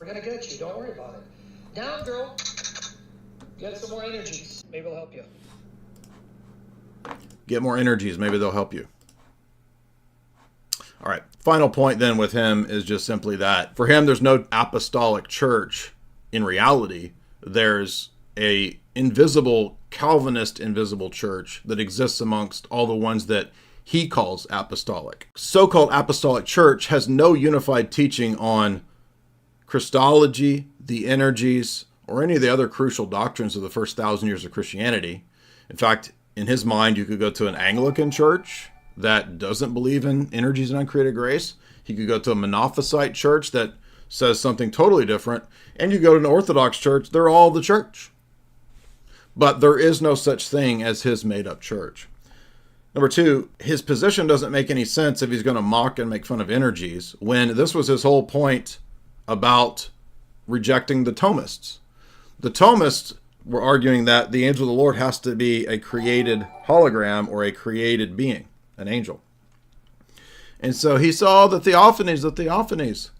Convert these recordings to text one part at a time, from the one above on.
We're going to get you. Don't worry about it. Down, girl. Get some more energies. Maybe it'll help you. Get more energies. Maybe they'll help you. All right. Final point then with him is just simply that for him, there's no apostolic church. In reality, there's a invisible Calvinist invisible church that exists amongst all the ones that he calls apostolic. So-called apostolic church has no unified teaching on Christology, the energies, or any of the other crucial doctrines of the first 1,000 years of Christianity. In fact, in his mind, you could go to an Anglican church that doesn't believe in energies and uncreated grace. He could go to a Monophysite church that says something totally different. And you go to an Orthodox church, they're all the church. But there is no such thing as his made-up church. Number two, his position doesn't make any sense if he's going to mock and make fun of energies, when this was his whole point about rejecting the Thomists. The Thomists were arguing that the angel of the Lord has to be a created hologram or a created being, an angel. And so he saw the theophanies.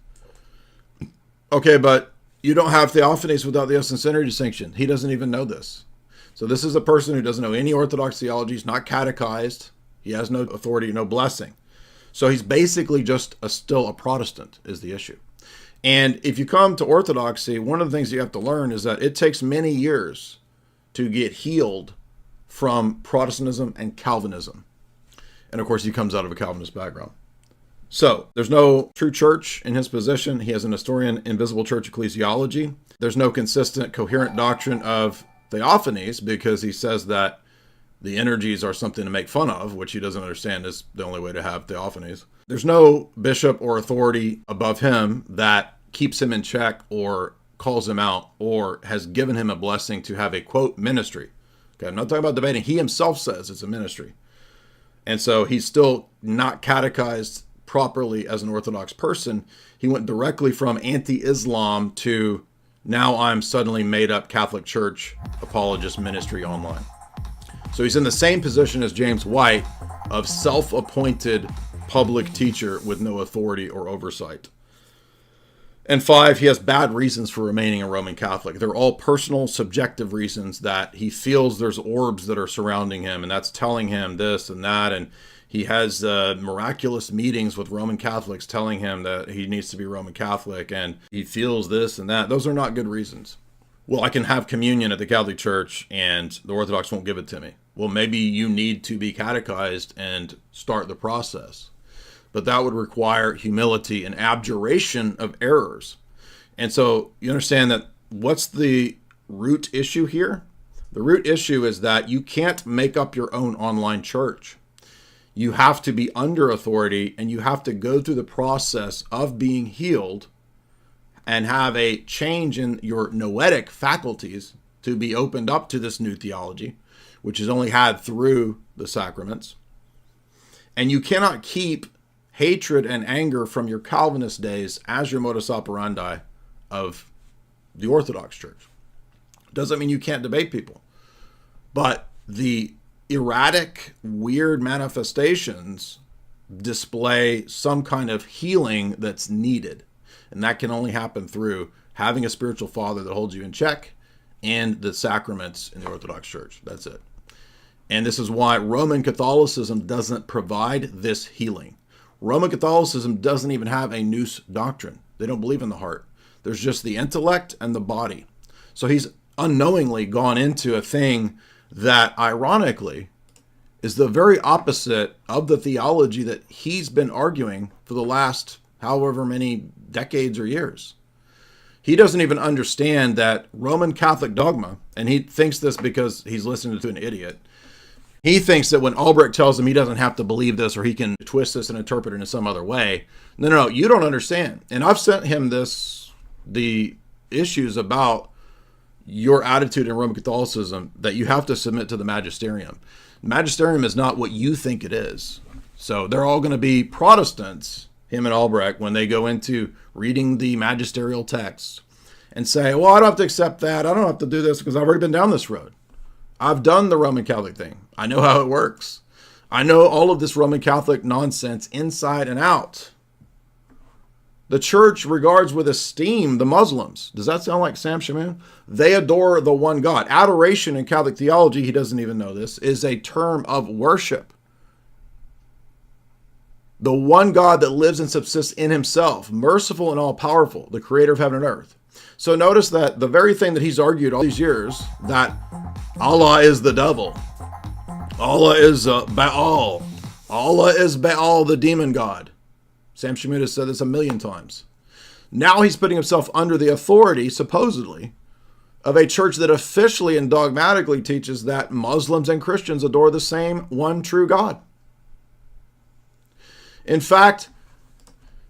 Okay, but you don't have theophanies without the essence energy distinction. He doesn't even know this. So this is a person who doesn't know any Orthodox theology. He's not catechized. He has no authority, no blessing. So he's basically just still a Protestant is the issue. And if you come to Orthodoxy, one of the things you have to learn is that it takes many years to get healed from Protestantism and Calvinism. And of course, he comes out of a Calvinist background. So there's no true church in his position. He has a Nestorian invisible church ecclesiology. There's no consistent, coherent doctrine of theophanies because he says that the energies are something to make fun of, which he doesn't understand is the only way to have theophanies. There's no bishop or authority above him that keeps him in check or calls him out or has given him a blessing to have a, quote, ministry. Okay, I'm not talking about debating. He himself says it's a ministry. And so he's still not catechized properly as an Orthodox person. He went directly from anti-Islam to now I'm suddenly made up Catholic Church apologist ministry online. So he's in the same position as James White of self-appointed public teacher with no authority or oversight. And 5, he has bad reasons for remaining a Roman Catholic. They're all personal, subjective reasons that he feels there's orbs that are surrounding him, and that's telling him this and that, and he has miraculous meetings with Roman Catholics telling him that he needs to be Roman Catholic, and he feels this and that. Those are not good reasons. Well, I can have communion at the Catholic Church, and the Orthodox won't give it to me. Well, maybe you need to be catechized and start the process. But that would require humility and abjuration of errors. And so you understand that what's the root issue here? The root issue is that you can't make up your own online church. You have to be under authority, and you have to go through the process of being healed and have a change in your noetic faculties to be opened up to this new theology, which is only had through the sacraments. And you cannot keep hatred and anger from your Calvinist days as your modus operandi of the Orthodox Church. Doesn't mean you can't debate people, but the erratic, weird manifestations display some kind of healing that's needed. And that can only happen through having a spiritual father that holds you in check and the sacraments in the Orthodox Church. That's it. And this is why Roman Catholicism doesn't provide this healing. Roman Catholicism doesn't even have a nous doctrine. They don't believe in the heart. There's just the intellect and the body. So he's unknowingly gone into a thing that, ironically, is the very opposite of the theology that he's been arguing for the last however many decades or years. He doesn't even understand that Roman Catholic dogma, and he thinks this because he's listening to an idiot. He thinks that when Albrecht tells him he doesn't have to believe this or he can twist this and interpret it in some other way. No, you don't understand. And I've sent him the issues about your attitude in Roman Catholicism that you have to submit to the magisterium. The magisterium is not what you think it is. So they're all going to be Protestants, him and Albrecht, when they go into reading the magisterial texts and say, well, I don't have to accept that. I don't have to do this because I've already been down this road. I've done the Roman Catholic thing. I know how it works. I know all of this Roman Catholic nonsense inside and out. The church regards with esteem the Muslims. Does that sound like Sam Shamoun? They adore the one God. Adoration in Catholic theology, he doesn't even know this, is a term of worship. The one God that lives and subsists in himself, merciful and all-powerful, the creator of heaven and earth. So notice that the very thing that he's argued all these years, that Allah is the devil, Allah is Baal, Allah is Baal, the demon god. Sam Shamoun has said this 1,000,000 times. Now he's putting himself under the authority, supposedly, of a church that officially and dogmatically teaches that Muslims and Christians adore the same one true God. In fact,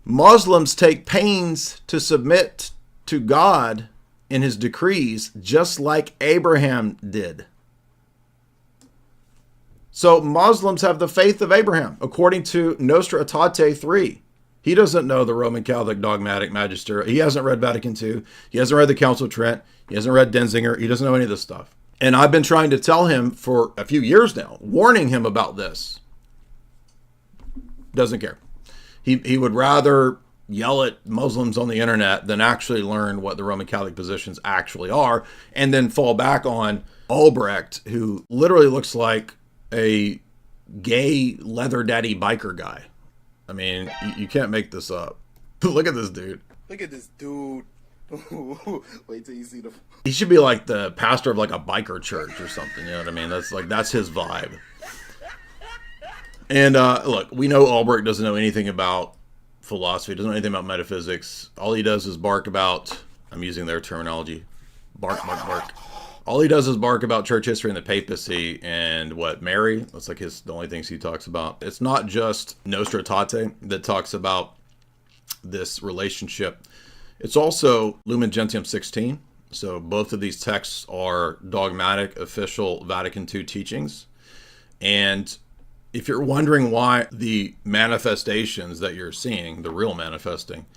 Muslims take pains to submit to God in his decrees, just like Abraham did. So Muslims have the faith of Abraham, according to Nostra Aetate 3. He doesn't know the Roman Catholic dogmatic magister. He hasn't read Vatican II. He hasn't read the Council of Trent. He hasn't read Denzinger. He doesn't know any of this stuff. And I've been trying to tell him for a few years now, warning him about this. Doesn't care. He would rather yell at Muslims on the internet than actually learn what the Roman Catholic positions actually are, and then fall back on Albrecht, who literally looks like a gay leather daddy biker guy. I mean, you can't make this up. Look at this dude. Look at this dude. Wait till you see the... He should be like the pastor of like a biker church or something. You know what I mean? That's his vibe. And look, we know Albrecht doesn't know anything about philosophy, doesn't know anything about metaphysics. All he does is bark about, I'm using their terminology, bark. All he does is bark about church history and the papacy and what, Mary. That's like the only things he talks about. It's not just Nostra Aetate that talks about this relationship. It's also Lumen Gentium 16. So both of these texts are dogmatic, official Vatican II teachings. And if you're wondering why the manifestations that you're seeing, the real manifesting,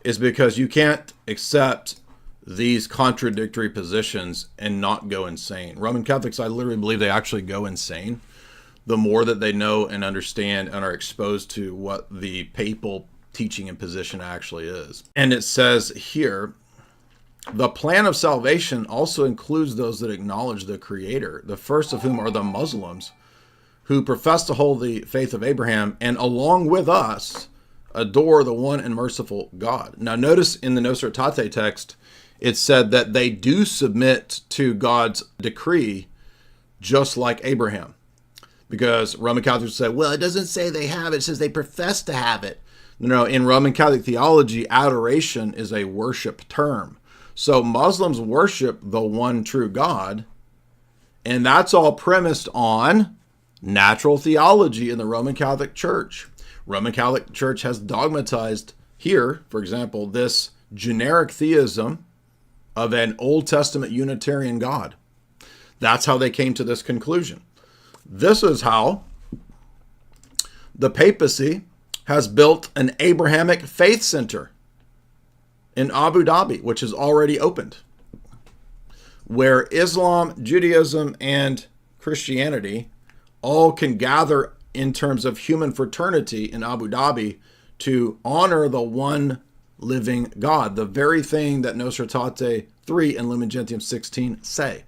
is because you can't accept these contradictory positions and not go insane. Roman Catholics, I literally believe they actually go insane the more that they know and understand and are exposed to what the papal teaching and position actually is. And it says here, the plan of salvation also includes those that acknowledge the Creator, the first of whom are the Muslims, who profess to hold the faith of Abraham, and along with us, adore the one and merciful God. Now notice in the Nostra Aetate text, it said that they do submit to God's decree, just like Abraham. Because Roman Catholics say, well, it doesn't say they have it, it says they profess to have it. No, in Roman Catholic theology, adoration is a worship term. So Muslims worship the one true God, and that's all premised on natural theology in the Roman Catholic Church. Roman Catholic Church has dogmatized here, for example, this generic theism of an Old Testament Unitarian God. That's how they came to this conclusion. This is how the papacy has built an Abrahamic faith center in Abu Dhabi, which is already opened, where Islam, Judaism, and Christianity all can gather in terms of human fraternity in Abu Dhabi to honor the one living God, the very thing that Nostra Aetate 3 and Lumen Gentium 16 say.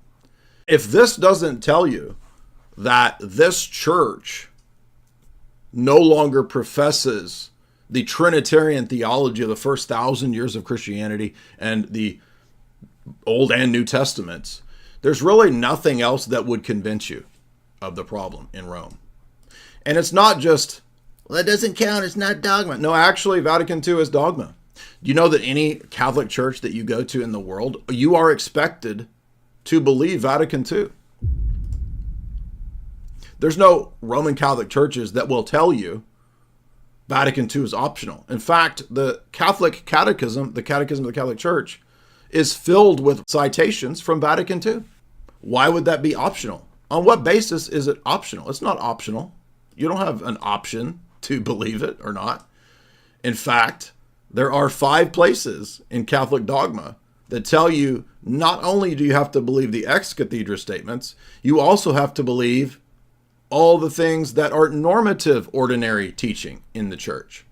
If this doesn't tell you that this church no longer professes the Trinitarian theology of the first 1,000 years of Christianity and the Old and New Testaments, there's really nothing else that would convince you of the problem in Rome. And it's not just, well, that doesn't count, it's not dogma. No, actually, Vatican II is dogma. Do you know that any Catholic church that you go to in the world, you are expected to believe Vatican II? There's no Roman Catholic churches that will tell you Vatican II is optional. In fact, the Catholic Catechism, the Catechism of the Catholic Church, is filled with citations from Vatican II. Why would that be optional? On what basis is it optional? It's not optional. You don't have an option to believe it or not. In fact, there are 5 places in Catholic dogma that tell you not only do you have to believe the ex cathedra statements, you also have to believe all the things that are normative ordinary teaching in the church.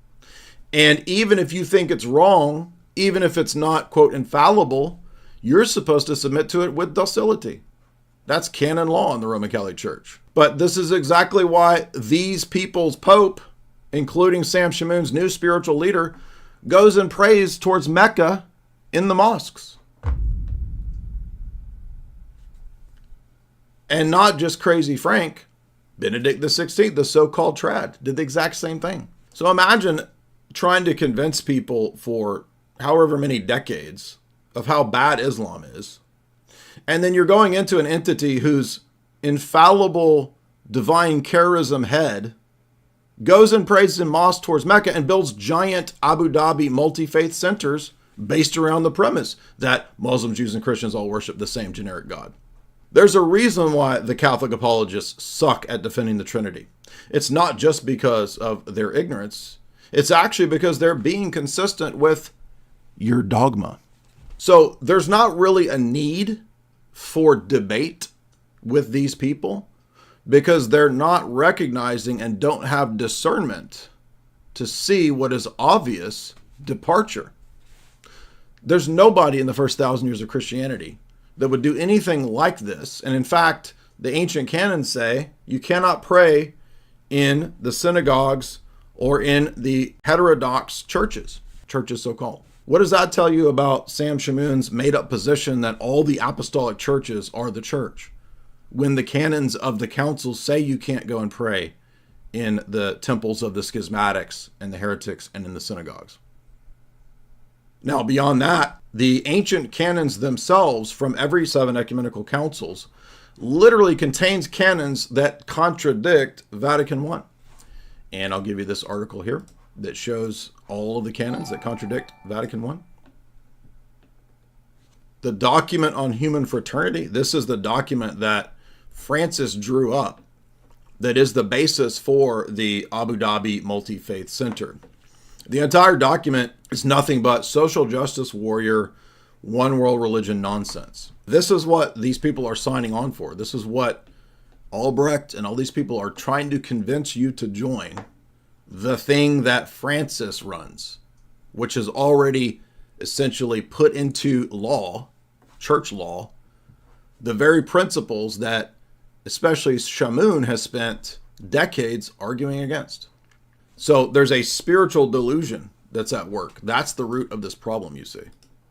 And even if you think it's wrong, even if it's not, quote, infallible, you're supposed to submit to it with docility. That's canon law in the Roman Catholic Church. But this is exactly why these people's pope, including Sam Shamoun's new spiritual leader, goes and prays towards Mecca in the mosques. And not just crazy Frank, Benedict XVI, the so-called trad, did the exact same thing. So imagine trying to convince people for however many decades of how bad Islam is. And then you're going into an entity whose infallible divine charism head goes and prays in mosque towards Mecca and builds giant Abu Dhabi multi-faith centers based around the premise that Muslims, Jews, and Christians all worship the same generic God. There's a reason why the Catholic apologists suck at defending the Trinity. It's not just because of their ignorance. It's actually because they're being consistent with your dogma. So there's not really a need for debate with these people because they're not recognizing and don't have discernment to see what is obvious departure. There's nobody in the first 1,000 years of Christianity that would do anything like this. And in fact, the ancient canons say you cannot pray in the synagogues or in the heterodox churches so-called. What does that tell you about Sam Shamoun's made-up position that all the apostolic churches are the church, when the canons of the councils say you can't go and pray in the temples of the schismatics and the heretics and in the synagogues? Now, beyond that, the ancient canons themselves from every 7 ecumenical councils literally contains canons that contradict Vatican I. And I'll give you this article here that shows all of the canons that contradict Vatican I. The document on human fraternity, this is the document that Francis drew up that is the basis for the Abu Dhabi Multi-Faith Center. The entire document is nothing but social justice warrior, one world religion nonsense. This is what these people are signing on for. This is what Albrecht and all these people are trying to convince you to join. The thing that Francis runs, which is already essentially put into law, church law, the very principles that especially Shamoun has spent decades arguing against. So there's a spiritual delusion that's at work. That's the root of this problem, you see.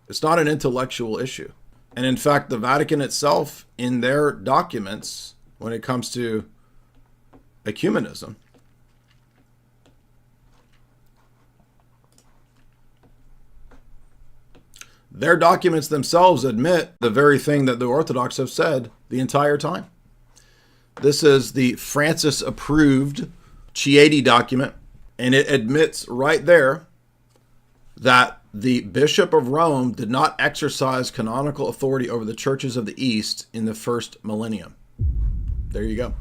It's not an intellectual issue. And in fact, the Vatican itself, in their documents, when it comes to ecumenism, their documents themselves admit the very thing that the Orthodox have said the entire time. This is the Francis-approved Chieti document, and it admits right there that the Bishop of Rome did not exercise canonical authority over the churches of the East in the first millennium. There you go.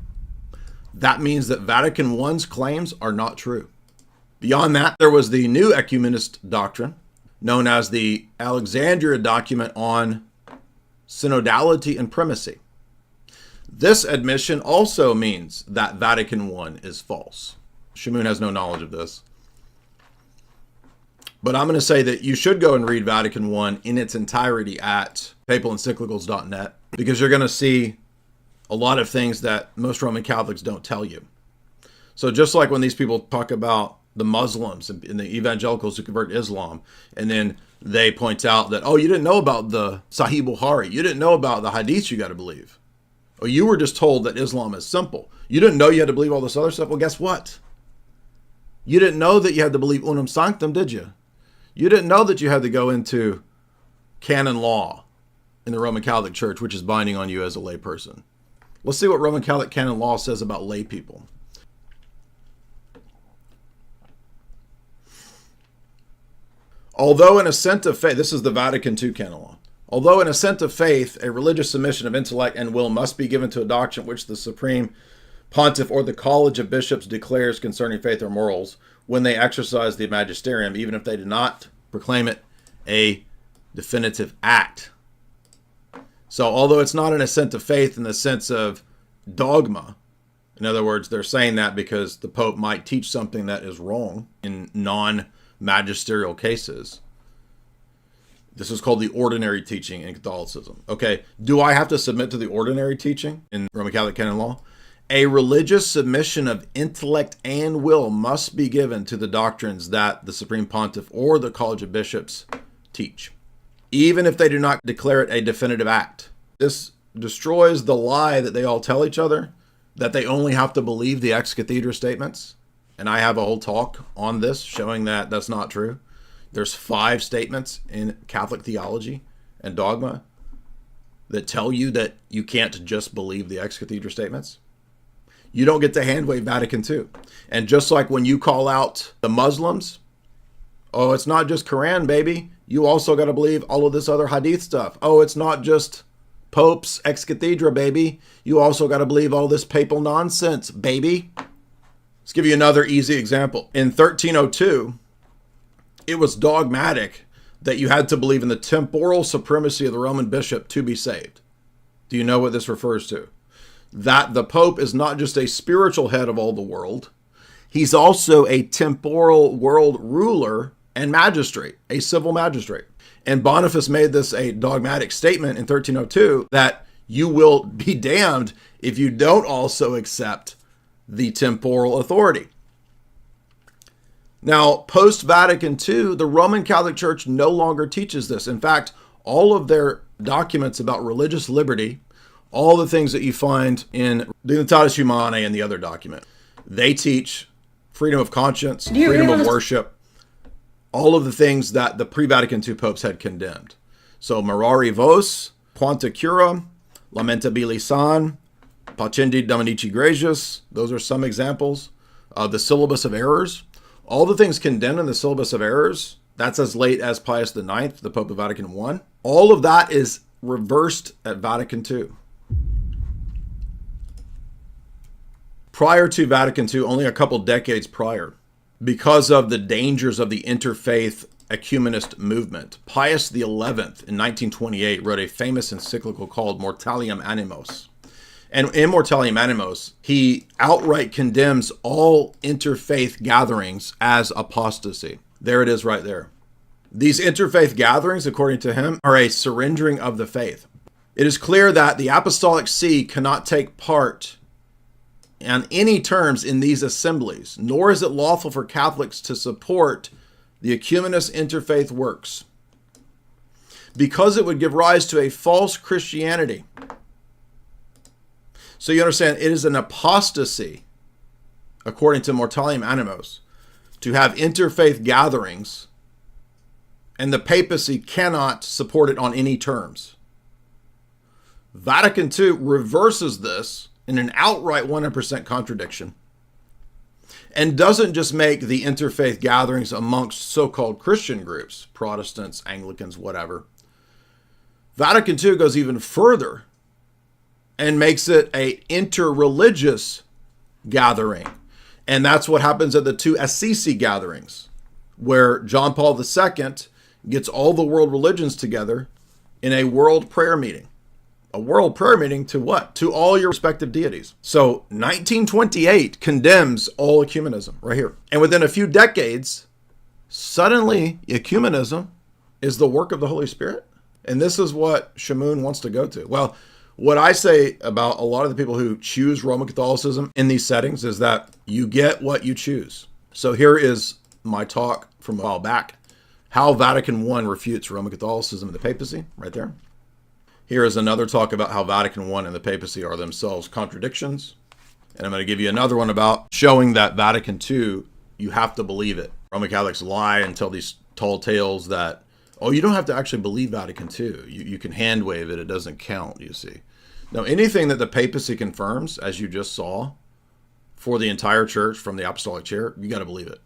That means that Vatican I's claims are not true. Beyond that, there was the new ecumenist doctrine, known as the Alexandria document on synodality and primacy. This admission also means that Vatican I is false. Shamoun has no knowledge of this. But I'm going to say that you should go and read Vatican I in its entirety at papalencyclicals.net, because you're going to see a lot of things that most Roman Catholics don't tell you. So just like when these people talk about the Muslims and the evangelicals who convert to Islam, and then they point out that, oh, you didn't know about the Sahih Bukhari. You didn't know about the hadiths you got to believe. Or you were just told that Islam is simple. You didn't know you had to believe all this other stuff. Well, guess what? You didn't know that you had to believe unum sanctum, did you? You didn't know that you had to go into canon law in the Roman Catholic Church, which is binding on you as a lay person. Let's see what Roman Catholic canon law says about lay people. Although an assent of faith, this is the Vatican II canon law. Although in assent of faith, a religious submission of intellect and will must be given to a doctrine which the Supreme Pontiff or the College of Bishops declares concerning faith or morals when they exercise the magisterium, even if they do not proclaim it a definitive act. So although it's not an assent of faith in the sense of dogma, in other words, they're saying that because the Pope might teach something that is wrong in magisterial cases. This is called the ordinary teaching in Catholicism. Okay, do I have to submit to the ordinary teaching in Roman Catholic canon law? A religious submission of intellect and will must be given to the doctrines that the Supreme Pontiff or the College of Bishops teach, even if they do not declare it a definitive act. This destroys the lie that they all tell each other, that they only have to believe the ex cathedra statements. And I have a whole talk on this showing that that's not true. There's 5 statements in Catholic theology and dogma that tell you that you can't just believe the ex cathedra statements. You don't get to handwave Vatican II. And just like when you call out the Muslims, oh, it's not just Quran, baby. You also got to believe all of this other hadith stuff. Oh, it's not just popes ex cathedra, baby. You also got to believe all this papal nonsense, baby. Let's give you another easy example. In 1302, it was dogmatic that you had to believe in the temporal supremacy of the Roman bishop to be saved. Do you know what this refers to? That the Pope is not just a spiritual head of all the world, he's also a temporal world ruler and magistrate, a civil magistrate. And Boniface made this a dogmatic statement in 1302 that you will be damned if you don't also accept the temporal authority. Now, post-Vatican II, the Roman Catholic Church no longer teaches this. In fact, all of their documents about religious liberty, all the things that you find in Dignitatis Humanae and the other document, they teach freedom of conscience, freedom of worship, all of the things that the pre-Vatican II popes had condemned. So, Mirari vos, quanta cura, lamentabili san, pacendi dominici gratius, those are some examples of the syllabus of errors. All the things condemned in the syllabus of errors, that's as late as Pius IX, the Pope of Vatican I. All of that is reversed at Vatican II. Prior to Vatican II, only a couple decades prior, because of the dangers of the interfaith ecumenist movement, Pius XI in 1928 wrote a famous encyclical called Mortalium Animos. And in Mortalium Animos, he outright condemns all interfaith gatherings as apostasy. There it is right there. These interfaith gatherings, according to him, are a surrendering of the faith. It is clear that the Apostolic See cannot take part on any terms in these assemblies, nor is it lawful for Catholics to support the ecumenist interfaith works, because it would give rise to a false Christianity. So you understand, it is an apostasy, according to Mortalium Animos, to have interfaith gatherings, and the papacy cannot support it on any terms. Vatican II reverses this in an outright 100% contradiction, and doesn't just make the interfaith gatherings amongst so-called Christian groups, Protestants, Anglicans, whatever. Vatican II goes even further and makes it a interreligious gathering. And that's what happens at the 2 Assisi gatherings, where John Paul II gets all the world religions together in a world prayer meeting. A world prayer meeting to what? To all your respective deities. So 1928 condemns all ecumenism right here. And within a few decades, suddenly ecumenism is the work of the Holy Spirit. And this is what Shamoun wants to go to. Well, what I say about a lot of the people who choose Roman Catholicism in these settings is that you get what you choose. So here is my talk from a while back, how Vatican I refutes Roman Catholicism and the papacy, right there. Here is another talk about how Vatican I and the papacy are themselves contradictions. And I'm going to give you another one about showing that Vatican II, you have to believe it. Roman Catholics lie and tell these tall tales that, oh, you don't have to actually believe Vatican II. You can hand wave it. It doesn't count, you see. Now, anything that the papacy confirms, as you just saw, for the entire church from the apostolic chair, you got to believe it.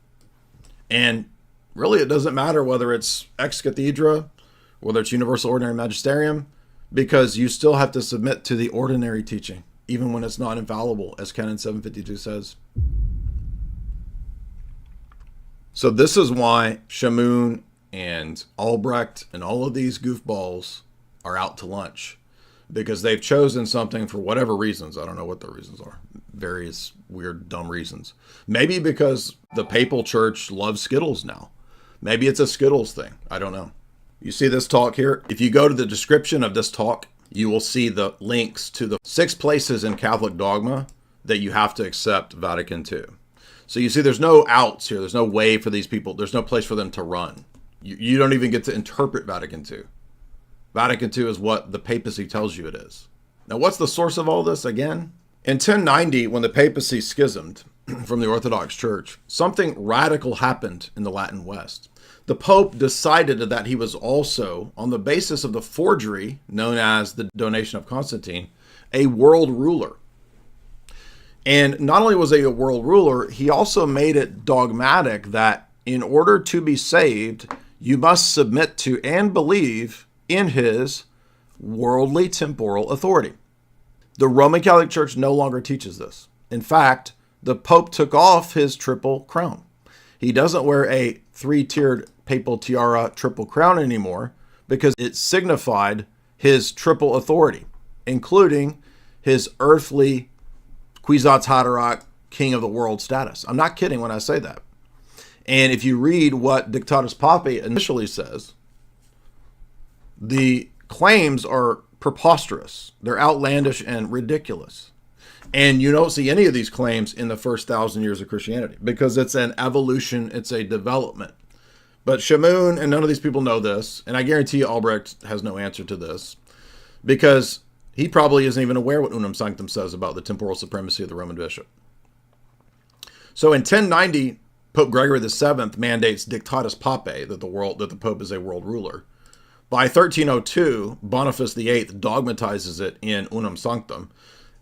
And really, it doesn't matter whether it's ex cathedra, whether it's universal ordinary magisterium, because you still have to submit to the ordinary teaching, even when it's not infallible, as Canon 752 says. So this is why Shamoun and Albrecht and all of these goofballs are out to lunch, because they've chosen something for whatever reasons. I don't know what the reasons are. Various weird, dumb reasons. Maybe because the papal church loves Skittles now. Maybe it's a Skittles thing. I don't know. You see this talk here? If you go to the description of this talk, you will see the links to the 6 places in Catholic dogma that you have to accept Vatican II. So you see there's no outs here. There's no way for these people. There's no place for them to run. You don't even get to interpret Vatican II. Vatican II is what the papacy tells you it is. Now, what's the source of all this again? In 1090, when the papacy schismed from the Orthodox Church, something radical happened in the Latin West. The Pope decided that he was also, on the basis of the forgery known as the Donation of Constantine, a world ruler. And not only was he a world ruler, he also made it dogmatic that in order to be saved, you must submit to and believe in his worldly temporal authority. The Roman Catholic Church no longer teaches this. In fact, the Pope took off his triple crown. He doesn't wear a 3-tiered papal tiara triple crown anymore because it signified his triple authority, including his earthly Quisatz Haderach, king of the world status. I'm not kidding when I say that. And if you read what Dictatus Papae initially says, the claims are preposterous. They're outlandish and ridiculous. And you don't see any of these claims in the first 1,000 years of Christianity because it's an evolution, it's a development. But Shamoun and none of these people know this, and I guarantee you Albrecht has no answer to this because he probably isn't even aware what Unum Sanctum says about the temporal supremacy of the Roman bishop. So in 1090, Pope Gregory VII mandates Dictatus Papae, that the Pope is a world ruler. By 1302, Boniface VIII dogmatizes it in Unum Sanctum,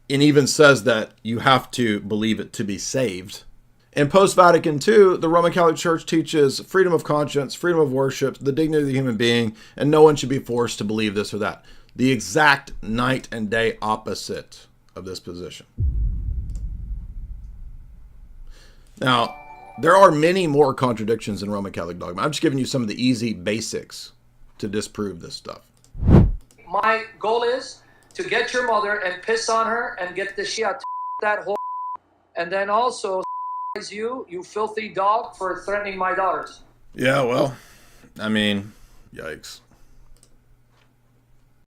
and even says that you have to believe it to be saved. In post-Vatican II, the Roman Catholic Church teaches freedom of conscience, freedom of worship, the dignity of the human being, and no one should be forced to believe this or that. The exact night and day opposite of this position. Now, there are many more contradictions in Roman Catholic dogma. I'm just giving you some of the easy basics to disprove this stuff. My goal is to get your mother and piss on her and get the shit out that whole, and then also you filthy dog, for threatening my daughters. Yeah, well, I mean, yikes.